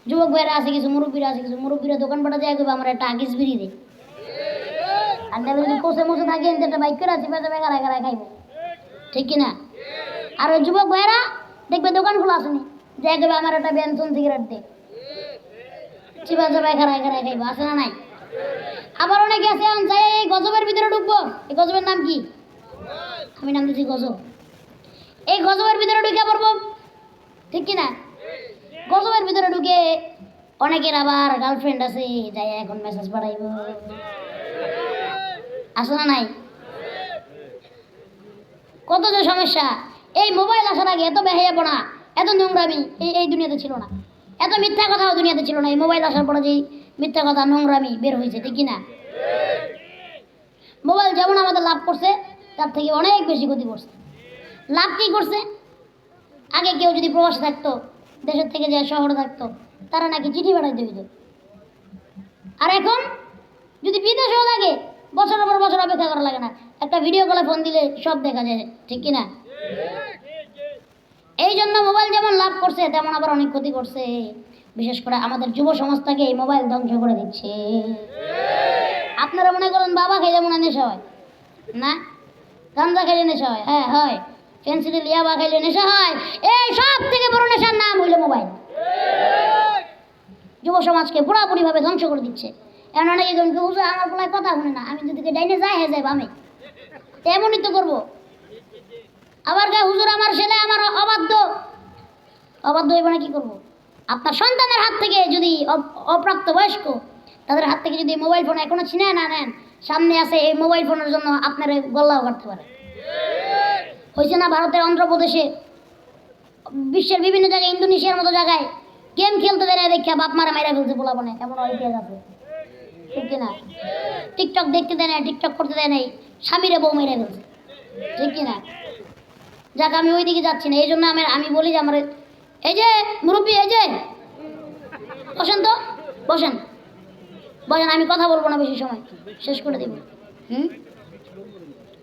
যুবক ভাইরা আছে, কিছু মুরব্বীরা দোকান পাটা যায় করবে আমার একটা আগিস বিড়ি দে, আর দেখবে যদি কোষে মোষে থাকে একটা বাইক করে আছে পেঁচা বেগারা গাড়ায় খাইবো, ঠিক কিনা? আর ওই যুবক ভাইরা দেখবে দোকান খোলা আসেনি, যাই করবে আমার একটা বেনসন সিগারেট দে, চিপা চাপায় খাড়ায় খাড়ায় খাইবো, আছে না নাই? আবার অনেকে আছে যাই এই গজবের ভিতরে ঢুকবো, এই গজবের নাম কি? আমি নাম দিচ্ছি গজব। এই গজবের ভিতরে ঢুকে পড়বো, ঠিক কিনা? গজবের ভিতরে ঢুকে অনেকের আবার গার্লফ্রেন্ড আছে, যাই এখন মেসেজ পাঠাইব, আছে না নাই? কত যে সমস্যা। এই মোবাইল আসার আগে এত বেহায়াপনা, এত নোংরামি এই দুনিয়াতে ছিল না, এত মিথ্যা কথাও দুনিয়াতে ছিল না। এই মোবাইল আসার পরে যে মিথ্যা কথা নোংরামি বের হয়েছে, ঠিক কিনা? মোবাইল যেমন আমাদের লাভ করছে তার থেকে অনেক বেশি ক্ষতি করছে। লাভ কি করছে? আগে কেউ যদি প্রবাসে থাকতো, দেশের থেকে যে শহরে থাকতো, তারা নাকি চিঠি পাঠাইতে হইত। আর এখন যদি বিদেশেও লাগে বছরের পর বছর অপেক্ষা করা লাগে না, একটা ভিডিও কলে ফোন দিলে সব দেখা যায়, ঠিক কিনা? এই জন্য মোবাইল যেমন লাভ করছে তেমন আবার অনেক ক্ষতি করছে। বিশেষ করে আমাদের যুব সমাজটাকে এই মোবাইল ধ্বংস করে দিচ্ছে। আপনারা মনে করেন বাবা খাইলে মনে নেশা হয় না, গাঞ্জা খাইলে নেশা হয়, হ্যাঁ হয়, পেন্সিল ইয়াবা খাইলে নেশা হয়, এই সব থেকে বড় নেশার নাম হইল মোবাইল। যুব সমাজকে পুরাপুরি ভাবে ধ্বংস করে দিচ্ছে। এমন অনেকে হুজুর আমার বলায় কথা শুনে না, আমি যদি ডাইনে যাই হয়ে যাই বামে, তেমনই তো করবো। আবার হুজুর আমার ছেলে আমার অবাধ্য, অবাধ্য হইব না, কি করবো? আপনার সন্তানের হাত থেকে যদি অপ্রাপ্ত বয়স্ক তাদের হাত থেকে যদি মোবাইল ফোন এখনো ছিনে না নেন, সামনে আছে এই মোবাইল ফোনের জন্য আপনার গল্লাও কাটতে পারে। হয়েছে না ভারতের অন্ধ্রপ্রদেশে, বিশ্বের বিভিন্ন জায়গায়, ইন্দোনেশিয়ার মতো জায়গায় গেম খেলতে দেয় দেখা বাপ মারা মাইরা ফেলছে পোলাপনে, এমন ইতিহাস আছে, ঠিক কিনা? টিকটক দেখতে দেয় না, টিকটক করতে দেয় নাই, স্বামীরে বউ মেরে ফেলছে, ঠিক কিনা? যাক আমি ওই দিকে যাচ্ছি না, এই জন্য আমি বলি যে আমার এই যে মুরব্বী, এই যে বসেন তো, বসেন বসেন, আমি কথা বলবো না বেশি সময়, শেষ করে দেব।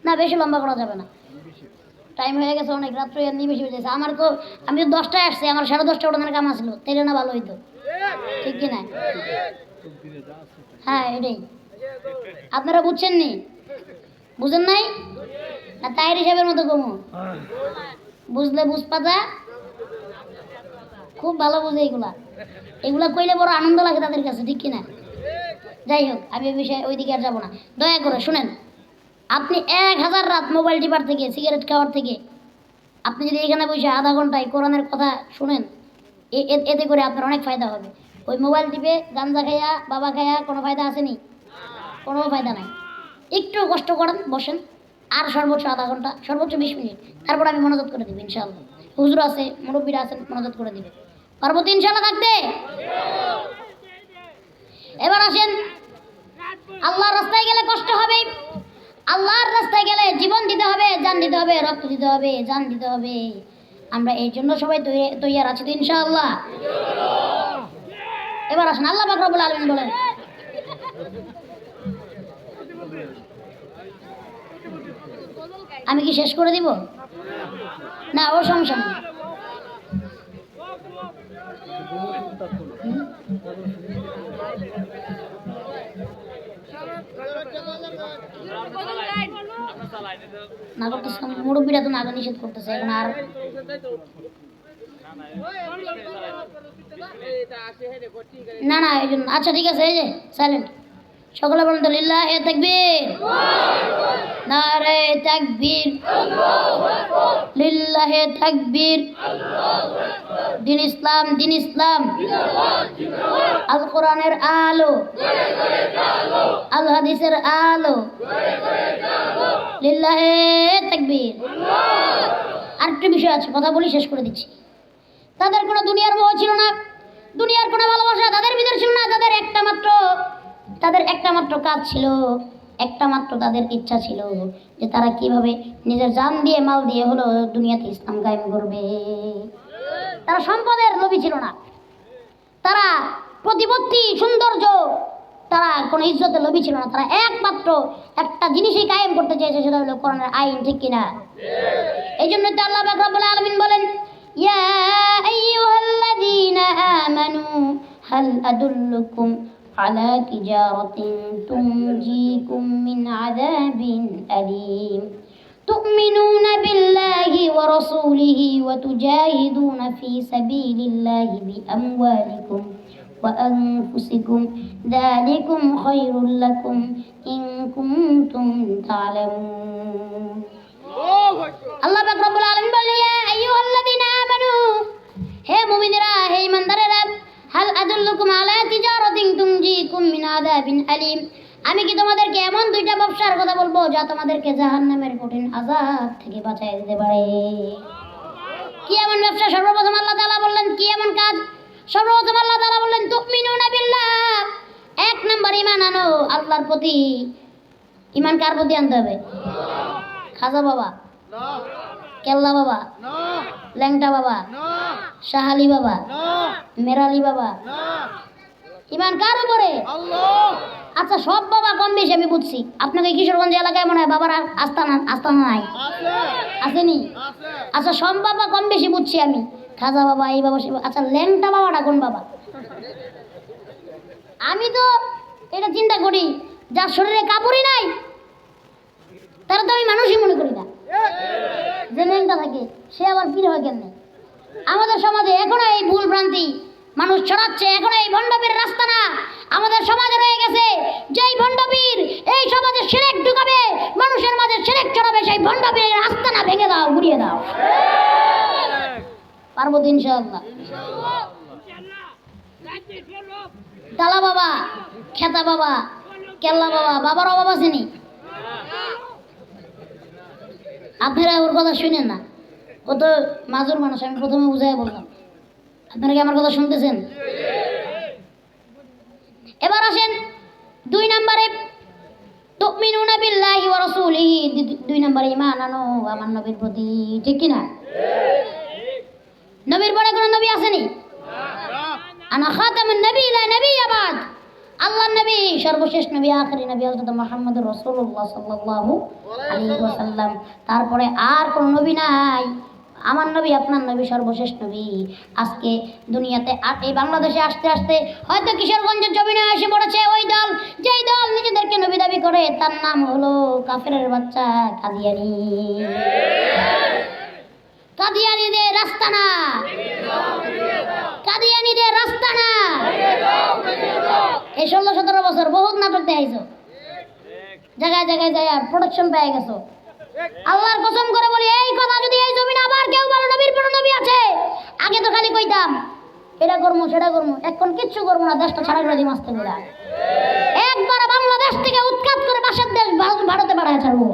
না বেশি লম্বা করা যাবে না, টাইম হয়ে গেছে অনেক, রাত্র এমনি বেশি হয়ে গেছে। আমার তো আমি তো 10টায় আসছি, আমার 10:30 ওটার কাম আসলো, তাইলে না ভালো হইতো, ঠিক কিনা? হ্যাঁ এটাই, আপনারা বুঝছেন নি? বুঝেন নাই না? তাইর হিসাবের মতো কমু, বুঝলে বুঝ পাতা খুব ভালো বুঝে, এগুলা কইলে বড় আনন্দ লাগে তাদের কাছে, ঠিক কিনা? যাই হোক, আমি এই বিষয়ে ওই দিকে আর যাবো না। দয়া করে শুনেন, আপনি 1000 রাত মোবাইল টিপার থেকে, সিগারেট খাওয়ার থেকে আপনি যদি এখানে বসে আধা ঘন্টায় কোরআনের কথা শুনেন, এতে করে আপনার অনেক ফায়দা হবে। ওই মোবাইল টিপে গাঞ্জা খাইয়া বাবা খাইয়া কোনো ফায়দা আসেনি? কোনো ফায়দা নাই। একটু কষ্ট করেন, বসেন, আর সর্বোচ্চ আধা ঘন্টা, সর্বোচ্চ 20 মিনিট, তারপর আমি মনোযোগ করে দিব ইনশাআল্লাহ। হুজুর আছে, মুরব্বীরা আছেন, মনোযোগ করে দিবে, পার্বতী ইনশাআল্লাহ থাকতে। এবার আসেন, আল্লাহর রাস্তায় গেলে কষ্ট হবে, আল্লাহর রাস্তায় গেলে জীবন দিতে হবে, জান দিতে হবে, রক্ত দিতে হবে, জান দিতে হবে। আমরা এই জন্য সবাই তৈয়ার আছি তো ইনশাআল্লাহ? এবার আসেন, আল্লাহ পাক রব্বুল আলামিন বলেন, আমি কি শেষ করে দিব না? ওর সমস্যা নেই। না করতেছে মুরব্বীরা তো না নিষেধ করতেছে এখন, আর না না এই জন্য। আচ্ছা ঠিক আছে, এই যে সাইলেন্ট, সকলে বলেন তো লিল্লাহে তাকবীর, নারে তাকবীর, লিল্লাহে তাকবীর, দিন ইসলাম, দিন ইসলাম, আল কোরআনের আলো, আল হাদিসের আলো, লিল্লাহে তাকবীর। আরেকটা বিষয় আছে, কথা বলি শেষ করে দিচ্ছি। তাদের কোনো দুনিয়ার মোহ ছিল না, দুনিয়ার কোনো ভালোবাসা তাদের ভিতরে ছিল না, তাদের একটা মাত্র কাজ ছিল, একটা মাত্র তাদের ইচ্ছা ছিল যে তারা কিভাবে নিজের জান দিয়ে মাল দিয়ে হলো দুনিয়াতে ইসলাম কায়েম করবে। তারা সম্পদের লোভী ছিল না, তারা প্রতিপত্তি সৌন্দর্য, তারা কোনো ইজ্জতের লোভী ছিল না, তারা একমাত্র একটা জিনিসই কায়েম করতে চেয়েছে, সেটা হলো কোরআনের আইন, ঠিক কিনা? এই জন্য তো আল্লাহ পাক রব্বুল আলামিন বলেন, ইয়া আইয়ুহাল্লাযীনা آمنوا هل أدلكم على تجارة تنجيكم من عذاب أليم تؤمنون بالله ورسوله وتجاهدون في سبيل الله بأموالكم وأنفسكم ذلكم خير لكم إن كنتم تعلمون আল্লাহ পাক রব্বুল আলামিন বলে ইয়া আইয়ুহাল্লাযীনা আমানু হে মুমিনরা হে ঈমানদারেরা হাল আদুল্লুকুম আলা তিজারাতিন তুনজিকুম মিন আযাবিন আলীম আমি কি তোমাদেরকে এমন দুইটা ব্যবসার কথা বলবো যা তোমাদেরকে জাহান্নামের কঠিন আযাব থেকে বাঁচিয়ে দিতে পারে কি এমন ব্যবসা সর্বপ্রথম আল্লাহ তাআলা বললেন কি এমন কাজ সর্বপ্রথম আল্লাহ তাআলা বললেন তুমিনুনা বিল্লাহ এক নাম্বার ঈমান আনো আল্লাহর প্রতি ঈমান কার প্রতি আনতে হবে খাজা বাবা কেল্লা বাবা ল্যাংটা বাবা শাহালি বাবা মেরালি বাবা ঈমান কার উপরে আচ্ছা সব বাবা কম বেশি আমি বুঝছি আপনাকে কিশোরগঞ্জ এলাকায় মনে হয় বাবার আস্তানা নাই আসেনি আচ্ছা সব বাবা কম বেশি বুঝছি আমি খাজা বাবা এই বাবা সে আচ্ছা ল্যাংটা বাবাটা কোন বাবা আমি তো এটা চিন্তা করি যার শরীরে কাপড়ই নাই তারা তো আমি মানুষই মনে করি না যে ল্যাংটা থাকে সে আবার পীর হয় কেন আমাদের সমাজে এখনো এই ভুল ভ্রান্তি মানুষ ছড়াচ্ছে এখনো এই ভণ্ডপীর রাস্তা না আমাদের সমাজে রয়ে গেছে যেই ভণ্ডপীর এই সমাজে শিরক ঢুকাবে মানুষের মাঝে শিরক ছড়াবে সেই ভণ্ডপীরের রাস্তা না ভেঙে দাও গুড়িয়ে দাও পারবো তো ইনশাআল্লাহ তালা বাবা খেতা বাবা কেল্লা বাবা বাবার অভাব আসেনি আপনারা ওর কথা শুনেন না ও তো মাজুর মানুষ আমি প্রথমে বুঝাই বললাম আপনারা কি আমার কথা শুনতেছেন এবার আসেন দুই নম্বরে তুমিনুনা বিল্লাহি ওয়া রাসূলিহি দুই নম্বরে ঈমান আনো আমার নবীর প্রতি ঠিক কি না নবীর পরে কোন নবী আসেনি আনা খাতামুন নবী লা নবিয়্য বাদ আল্লাহর নবী সর্বশেষ নবী আখেরি নবী হযরত মুহাম্মদুর রাসূলুল্লাহ সাল্লাল্লাহু আলাইহি ওয়াসাল্লাম তারপরে আর কোন নবী নাই আমার নবী আপনার নবী সর্বশেষ নবী আজকে দুনিয়াতে আর এই বাংলাদেশে আসতে আসতে হয়তো কিশোরগঞ্জের জমিনে এসে পড়েছে ওই দল যেই দল নিজেদেরকে নবী দাবি করে তার নাম হলো কাফেরের বাচ্চা কাদিয়ানী কাদিয়ানীদের রাস্তা না কাদিয়ানীদের রাস্তা না এই 16-17 বছর বহুত নাটক দেখাইছো জায়গায় জায়গায় যায় প্রোডাকশন পেয়ে গেছো আল্লাহর কসম করে বলি এই কথা যদি এই জমিনে আবার কেউ বলো নবীর পর নবী আছে আগে তো খালি কইতাম এটা করবো সেটা করবো এখন কিচ্ছু করবো না দেশটা ছাড়া করে দিই মাস্তে করে একবার বাংলাদেশ থেকে উৎখাত করে পাশের দেশ ভারতে পাঠায় ছাড়বো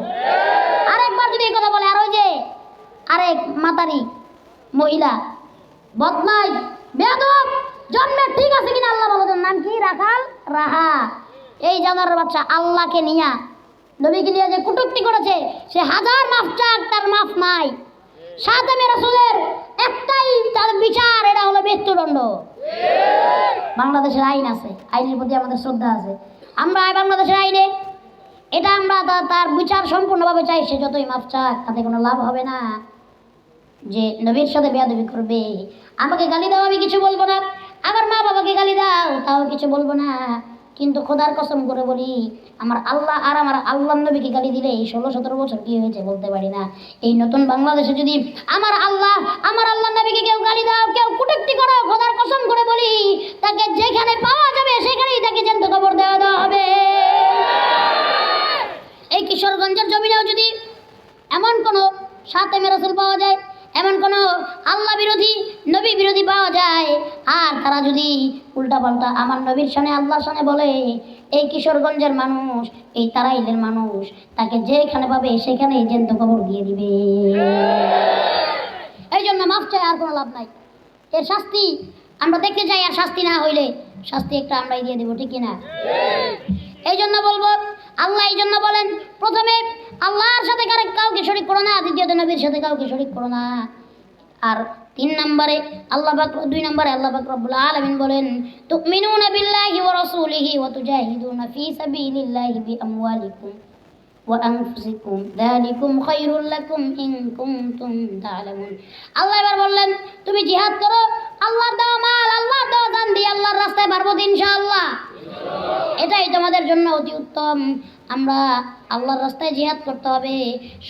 আরেকবার যদি এই কথা বলে আর ওই যে আরেক মাতারি মহিলা বদমাই বেয়াদব জন্মে ঠিক আছে কিনা আল্লাহ বলো নাম কি রাখাল রাহা এই জানোয়ারের বাচ্চা আল্লাহকে নিয়া নবীকে নিয়ে যে কুটুক্তি করেছে সে হাজার মাফ চাক তার মাফ নাই সাথে রাসূলের একটাই তার বিচার এটা হলো মৃত্যুদণ্ড বাংলাদেশের আইন আছে আইনের প্রতি আমাদের শ্রদ্ধা আছে আমরা বাংলাদেশের আইনে এটা আমরা তার বিচার সম্পূর্ণভাবে চাই সে যতই মাফ চাক তাতে কোনো লাভ হবে না যে নবীর সাথে বেয়াদবি করবে আমাকে গালি দাও আমি কিছু বলবো না আমার মা বাবাকে গালি দাও তাও কিছু বলবো না কিন্তু খোদার কসম করে বলি আমার আল্লাহ আর আমার আল্লাহর নবীকে গালি দিলে এই 16-17 বছর কি হয়েছে বলতে পারি না এই নতুন বাংলাদেশে যদি আমার আল্লাহর নবীকে কেউ গালি দাও কেউ কুটুক্তি করো খোদার কসম করে বলি তাকে যেখানে পাওয়া যাবে সেখানেই তাকে জ্যান্ত কবর দেওয়া হবে এই কিশোরগঞ্জের জমিনেও যদি এমন কোনো সাতেমে রাসূল পাওয়া যায় এমন কোনো আল্লাহ বিরোধী নবী বিরোধী পাওয়া যায় আর তারা যদি উল্টাপাল্টা আমার নবীর সামনে আল্লাহর সামনে বলে এই কিশোরগঞ্জের মানুষ এই তারাইলের মানুষ তাকে যেখানে পাবে সেখানেই জ্যান্ত কবর দিয়ে দিবে এই জন্য মাফ চাই আর কোনো লাভ নাই এর শাস্তি আমরা দেখতে চাই আর শাস্তি না হইলে শাস্তি একটা আমরাই দিয়ে দেবো ঠিক কিনা এই জন্য বলবো আল্লাহ এই জন্য বলেন প্রথমে আল্লাহর সাথে কাউকে শরীক করো না দ্বিতীয়ত নবীর সাথে কাউকে শরীক করো না আর 3 নম্বরে আল্লাহ পাক 2 নম্বরে আল্লাহ পাক রব্বুল আলামিন বলেন তুমিনুনা বিল্লাহি ওয়া রাসূলিহি ওয়া তুজাহিদুনা ফি সাবিলিল্লাহি বিআমওয়ালিকুম ওয়া আনফুসিকুম যালিকুম খায়রুল লাকুম ইন কুনতুম তা'লামুন। আল্লাহ এবার বললেন তুমি জিহাদ করো, আল্লাহর দেওয়া মাল, আল্লাহর দেওয়া জান দিয়ে আল্লাহর রাস্তায় পারবো ইনশাআল্লাহ। এটাই তোমাদের জন্য অতি উত্তম। আমরা আল্লাহর রাস্তায় জিহাদ করতে হবে,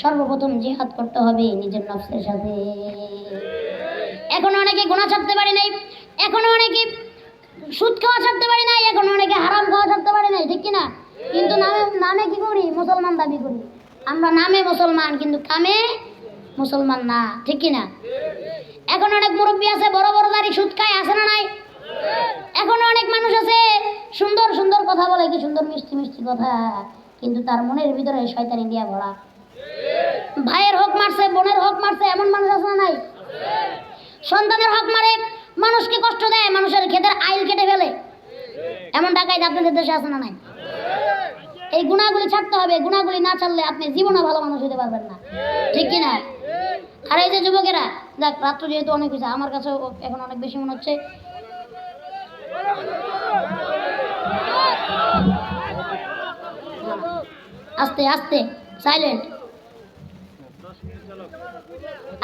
সর্বপ্রথম জিহাদ করতে হবে নিজের নফসের সাথে। এখনো অনেকে গুনাহ ছাড়তে পারি নাই, এখনো অনেকে সুদ খাওয়া ছাড়তে পারি নাই, এখনো অনেকে হারাম খাওয়া ছাড়তে পারি নাই, ঠিক কিনা? কিন্তু নামে নামে কি করি? মুসলমান দাবি করি। আমরা নামে মুসলমান কিন্তু কামে মুসলমান না, ঠিক কিনা? এখন অনেক মুরব্বী আছে বড় বড় দাড়ি, সুদ খায়, আছে না নাই? এখনো অনেক মানুষ আছে সুন্দর সুন্দর কথা বলে, কি সুন্দর মিষ্টি মিষ্টি কথা, কিন্তু তার মনের ভিতরে শয়তানি দিয়া ভরা। ভাইয়ের হক মারছে, বোনের হক মারছে, এমন মানুষ আছে না নাই? সন্তানের হক মারে, মানুষকে কষ্ট দেয়, মানুষের ক্ষেতের আইল কেটে ফেলে, এমন ডাকাইত আপনাদের দেশে আছে না নাই? এই গুণাগুলি ছাড়তে হবে, গুণাগুলি না ছাড়লে আপনি জীবনে ভালো মানুষ হতে পারবেন না, ঠিক কিনা? আর এই যে যুবকেরা, যাক রাত্র যেহেতু অনেক হয়েছে, আমার কাছে এখন অনেক বেশি মনে হচ্ছে। আস্তে আস্তে সাইলেন্ট।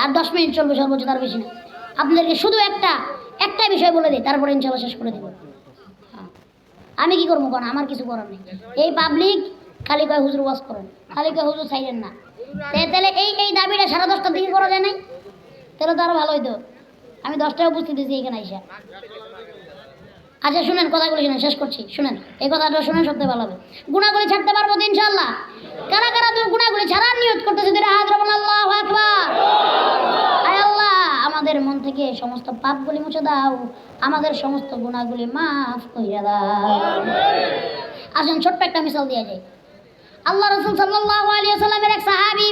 আর 10 মিনিট চলবে সর্বোচ্চ, তার বেশি না। আপনাদেরকে শুধু একটা বিষয় বলে দিই, তারপরে ইনশাআল্লাহ শেষ করে দেব। আমি কি করবো কোন? আমার কিছু করার নেই। এই পাবলিক খালি কয় হুজুর ওয়াজ করেন, খালি কয় হুজুর চাইলেন না। তাহলে এই দাবিটা 10:30টার দিকে করা যায় নাই? তাহলে তো আরো ভালো হইতো। আমি 10টায় উপস্থিত হয়েছি এখানে আইসা। আচ্ছা শুনেন, কথাগুলো শুনেন, শেষ করছি, শুনেন এই কথাটা শুনেন, সবথেকে ভালো হবে। গুনাহগুলি ছাড়তে পারবো তো ইনশাআল্লাহ? কারা কারা গুনাহগুলি ছাড়ার নিয়ত করতেছে? আল্লাহু আকবার। আয় আল্লাহ, আমাদের মন থেকে সমস্ত পাপগুলি মুছে দাও, আমাদের সমস্ত গুনাহগুলি মাফ কইরা দাও। আসেন ছোট্ট একটা মিসাল দিয়ে যাই। আল্লাহ রাসূল সাল্লাল্লাহু আলাইহি ওয়াসাল্লামের এক সাহাবী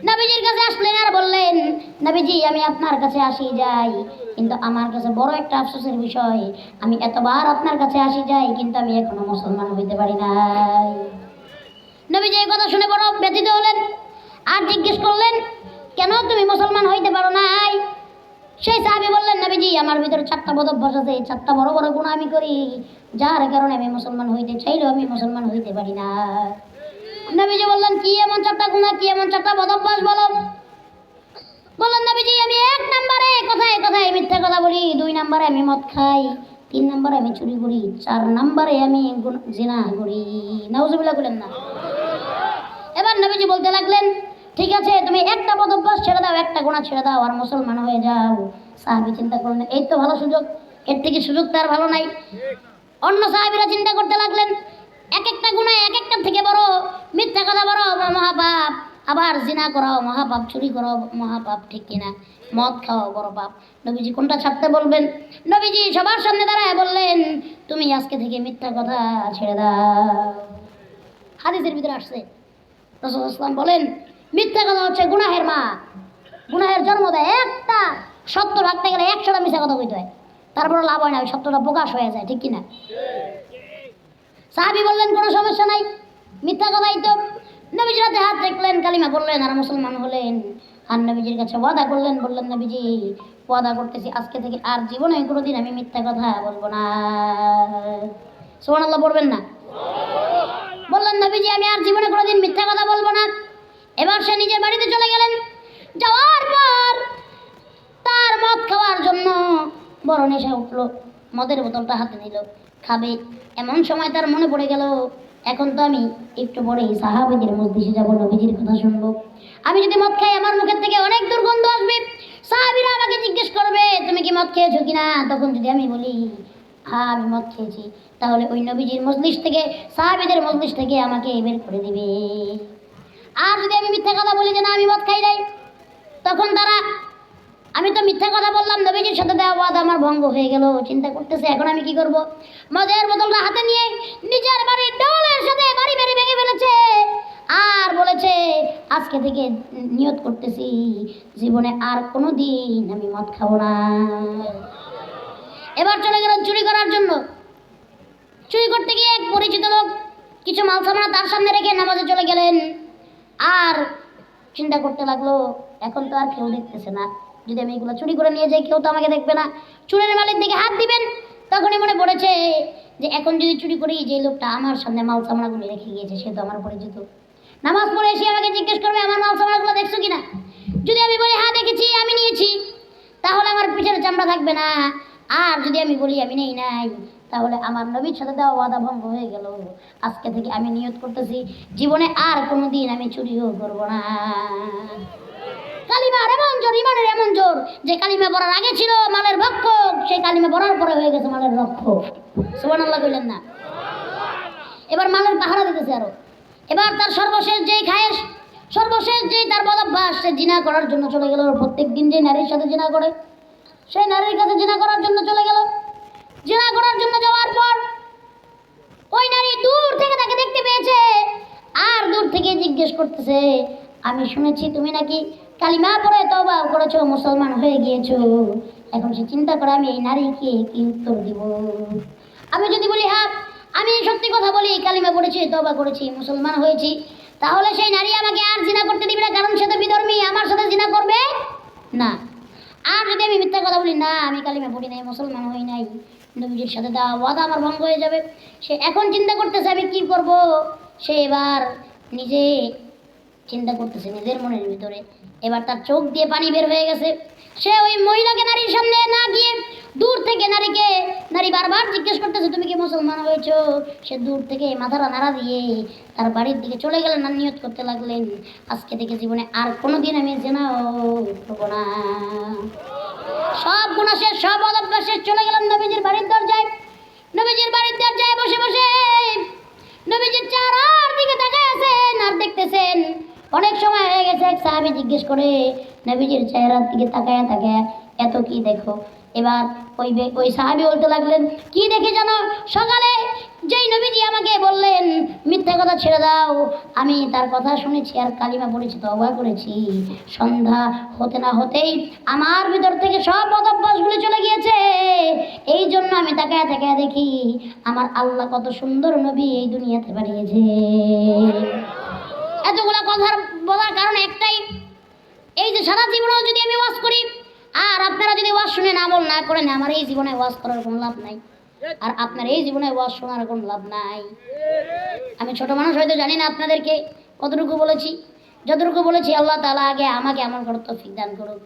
নবীজির কাছে আসলেন আর বললেন, নবীজি আমি আপনার কাছে আসি যাই, কিন্তু আমার কাছে বড় একটা আফসোসের বিষয়, আমি এতবার আপনার কাছে আসি যাই কিন্তু আমি এখনো মুসলমান হইতে পারি নাই। নবীজি এই কথা শুনে বড় ব্যথিত হলেন আর জিজ্ঞেস করলেন, কেন তুমি মুসলমান হইতে পারো নাই? সেই সাহাবী বললেন, নবীজি আমার ভিতরে 4টা বদ অভ্যাস আছে, 4টা বড় বড় গুনাহ আমি করি, যার কারণে আমি মুসলমান হইতে চাইলেও আমি মুসলমান হইতে পারি না। নবীজি বললেন, কি এমন 4টা গুনাহ, কি এমন 4টা বদ অভ্যাস বলো? বললেন, নবীজি আমি 1 নম্বরে কথায় কথায় মিথ্যা কথা বলি, 2 নম্বরে আমি মদ খাই, 3 নম্বরে আমি চুরি করি, 4 নম্বরে আমি জিনা করি। নাউজুবিল্লাহ বলেন না। এবার নবীজি বলতে লাগলেন, ঠিক আছে তুমি একটা বদ অভ্যাস ছেড়ে দাও, একটা গুনাহ ছেড়ে দাও আর মুসলমান হয়ে যাও। সাহাবী চিন্তা করলেন, এই তো ভালো সুযোগ, এর থেকে সুযোগ তার ভালো নাই। অন্য সাহাবীরা চিন্তা করতে লাগলেন, এক একটা গুনাহ এক একটার থেকে বড়, মিথ্যা কথা বড় মহাপাপ, আবার জিনা করাও মহাপাপ, চুরি করাও মহাপাপ, ঠিক কিনা? মদ খাওয়াও বড় পাপ। নবীজি কোনটা ছাড়তে বলবেন? নবীজি সবার সামনে দাঁড়ায় বললেন, তুমি আজকে থেকে মিথ্যা কথা ছেড়ে দাও। হাদিসের ভিতরে আসছে, রাসূল সাল্লাল্লাহু আলাইহি ওয়াসাল্লাম বলেন, মিথ্যা কথা হচ্ছে গুনাহের মা, গুনাহের জন্ম দেয়। একটা সত্য রাখতে গেলে 100টা মিথ্যা কথা কইতে হয়, তারপরে লাভ হয় না, ওই সত্যটা প্রকাশ হয়ে যায়, ঠিক কিনা? সাহাবী বললেন, কোনো সমস্যা নাই, মিথ্যা কথাই তো। নবীজির হাতে হাত রাখলেন, কালিমা বললেন আর মুসলমান হলেন। আর নবীজির কাছে ওয়াদা করলেন, বললেন, নবীজি ওয়াদা করতেছি আজকে থেকে আর জীবনে কোনোদিন আমি মিথ্যা কথা বলবো না। সুবহানাল্লাহ বলবেন না? বললেন, নবীজি আমি আর জীবনে কোনোদিন মিথ্যা কথা বলবো না। এবার সে নিজের বাড়িতে চলে গেলেন। যাওয়ার পর তার মদ খাওয়ার জন্য বড় নেশা উঠলো, মদের বোতলটা হাতে নিল, খাবে। এমন সময় তার মনে পড়ে গেল, এখন তো আমি একটু পরেই সাহাবীদের মজলিসে যাব, নবীজির কথা শুনবো। আমি যদি মদ খাই আমার মুখের থেকে অনেক দুর্গন্ধ আসবে, সাহাবীরা আমাকে জিজ্ঞেস করবে তুমি কি মদ খেয়েছো কিনা। তখন যদি আমি বলি হ্যাঁ আমি মদ খেয়েছি, তাহলে ওই নবীজির মজলিস থেকে, সাহাবীদের মজলিস থেকে আমাকে বের করে দিবে। আর যদি আমি মিথ্যা কথা বলি যে না আমি মদ খাই নাই, তখন তারা, আমি তো মিথ্যা কথা বললাম, নবীজির সাথে দেওয়া ওয়াদা আমার ভঙ্গ হয়ে গেল। চিন্তা করতেছে এখন আমি কি করব। মদের বোতলটা হাতে নিয়ে নিজের বাড়ির দেওয়ালের সাথে বাড়ি বাড়ি ভেঙে ফেলেছে আর বলেছে আজকে থেকে নিয়ত করতেছি জীবনে আর কোনো দিন আমি মদ খাবো না। এবার চলে গেল চুরি করার জন্য। চুরি করতে গিয়ে এক পরিচিত লোক কিছু মাল সামানা তার সামনে রেখে নামাজে চলে গেলেন। আর চিন্তা করতে লাগলো, এখন তো আর কেউ দেখতেছে না, যদি আমি এগুলো চুরি করে নিয়ে যাই কেউ তো আমাকে দেখবে না, চুরের মালের দিকে হাত দিবেন। তখনই মনে পড়েছে যে এখন যদি চুরি করি, যে লোকটা আমার সামনে মাল চামড়াগুলো রেখে গিয়েছে সে তো আমার পরিচিত, নামাজ পড়ে এসে আমাকে জিজ্ঞেস করবে আমার মাল চামড়াগুলো দেখছো কিনা। যদি আমি বলি হ্যাঁ দেখেছি, আমি নিয়েছি, তাহলে আমার পিঠের চামড়া থাকবে না। আর যদি আমি বলি আমি নেই নাই, তাহলে আমার নবীর সাথে দেওয়া ওয়াদা ভঙ্গ হয়ে গেল। আজকে থেকে আমি নিয়ত করতেছি জীবনে আর কোনোদিন আমি চুরিও করব না। কালিমার এমন জোর, ইমানের এমন জোর যে কালিমা পড়ার আগে ছিল মালের ভক্ষক, সেই কালিমা পড়ার পরে হয়ে গেছে মালের রক্ষক। সুবহানাল্লাহ কইলেন না? এবার মালের পাহারা দিতেছে আরো। এবার তার সর্বশেষ যেই খায়েশ, সর্বশেষ যেই তার বদভ্যাস, সে জিনা করার জন্য চলে গেল। প্রত্যেক দিন যে নারীর সাথে জিনা করে, সেই নারীর কাছে জিনা করার জন্য চলে গেল। জিনা করার জন্য যাওয়ার পর ওই নারী দূর থেকে তাকে দেখতে পেয়েছে, আর দূর থেকে জিজ্ঞেস করতেছে আমি শুনেছি তুমি নাকি কালিমা পড়ে তওবা করেছো, মুসলমান হয়ে গিয়েছো। এখন সে চিন্তা করে আমি এই নারীকে কি উত্তর দিব। আমি যদি বলি হ্যাঁ আমি সত্যি কথা বলি, কালিমা পড়েছি, তওবা করেছি, মুসলমান হয়েছি, তাহলে সেই নারী আমাকে আর জিনা করতে দিবে না, কারণ সে তো বিধর্মী, আমার সাথে জিনা করবে না। আর যদি আমি মিথ্যা কথা বলি না আমি কালিমা পড়ি নাই, মুসলমান হই নাই, নবীজির সাথে দেওয়া ওয়াদা আমার ভঙ্গ হয়ে যাবে। সে এখন চিন্তা করতেছে আমি কি করব। সে এবার নিজে চিন্তা করতেছে নিজের মনের ভিতরে। এবার তার চোখ দিয়ে পানি বের হয়ে গেছে। সে ওই মহিলাকে নারীর সামনে না গিয়ে দূর থেকে নারী বারবার জিজ্ঞেস করতেছে তুমি কি মুসলমান হয়েছো। সে দূর থেকে মাথাটা নাড়া দিয়ে তার বাড়ির দিকে চলে গেলেন আর নিয়ত করতে লাগলেন আজকে থেকে জীবনে আর কোনোদিন আমি জিনাও করব না। সব গুনাহ শেষ, সব অভ্যাস শেষ, চলে গেলেন নবীজির বাড়ির দরজায়। নবীজির বাড়ির দরজায় বসে বসে নবীজির চেহারার দিকে তাকায় আছেন আর দেখতেছেন। অনেক সময় হয়ে গেছে, এক সাহাবী জিজ্ঞেস করে নবীজির চেহারার দিকে তাকায় এত কি দেখো। এবার ওই সাহাবী বলতে লাগলেন কি দেখে জানো, সকালে যেই নবীজি আমাকে বললেন মিথ্যা কথা ছেড়ে দাও, আমি তার কথা শুনেছি আর কালিমা পড়েছি, তওবা করেছি। সন্ধ্যা হতে না হতেই আমার ভিতর থেকে সব বদভ্যাসগুলো চলে গিয়েছে। এই জন্য আমি তাকায় দেখি আমার আল্লাহ কত সুন্দর নবী এই দুনিয়াতে পাঠিয়েছে। এতগুলা কথা বলার কারণ একটাই, এই যে সারা জীবনেও যদি আমি ওয়াজ করি আর আপনারা যদি ওয়াজ শুনে আমল না করেন, আমার এই জীবনে ওয়াজ করার কোনো লাভ নাই, আর আপনার এই জীবনে ওয়াজ শোনার কোনো লাভ নাই। আমি ছোট মানুষ হয়তো জানি না আপনাদেরকে কতটুকু বলেছি, যতটুকু বলেছি আল্লাহ তাআলা আগে আমাকে আমল করার তৌফিক দান করুন।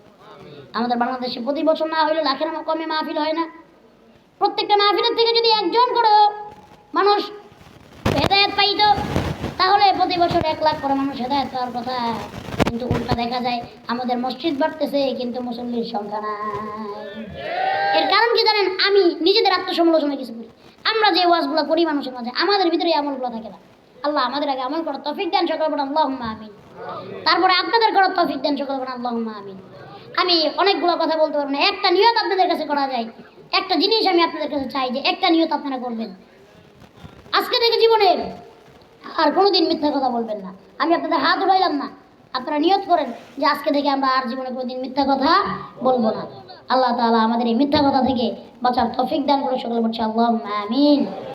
আমাদের বাংলাদেশে প্রতি বছর না হইলে লাখের কমে মাহফিল হয় না। প্রত্যেকটা মাহফিলের থেকে যদি একজন করে মানুষ হেদায়েত পাইতো, তাহলে প্রতি বছর 1 লাখ করে মানুষ হেদায়েত পাওয়ার কথা। কিন্তু উল্টা দেখা যায় আমাদের মসজিদ বাড়তেছে কিন্তু মুসল্লির সংখ্যা নাই। এর কারণ কি জানেন? আমি নিজেদের আত্মসমালোচনা কিছু করি। আমরা যে ওয়াজগুলো করি মানুষের মাঝে, আমাদের ভিতরে আমলগুলো থাকে না। আল্লাহ আমাদের আগে আমল করার তৌফিক দেন, সকলে বলেন আল্লাহুম্মা আমিন। তারপরে আপনাদের করার তৌফিক দেন, সকলে বলেন আল্লাহুম্মা আমিন। আমি অনেকগুলো কথা বলতে পারবো না, একটা নিয়ত আপনাদের কাছে করা যায়। একটা জিনিস আমি আপনাদের কাছে চাই যে একটা নিয়ত আপনারা করবেন, আজকে থেকে জীবনে আর কোনোদিন মিথ্যা কথা বলবেন না। আমি আপনাদের হাত উঠাইলাম না, আপনারা নিয়ত করেন যে আজকে থেকে আমরা আর জীবনে কোনোদিন মিথ্যা কথা বলবো না। আল্লাহ তাআলা আমাদের এই মিথ্যা কথা থেকে বাঁচার তৌফিক দান করে, সকলে বলছে আল্লাহুম্মা আমিন।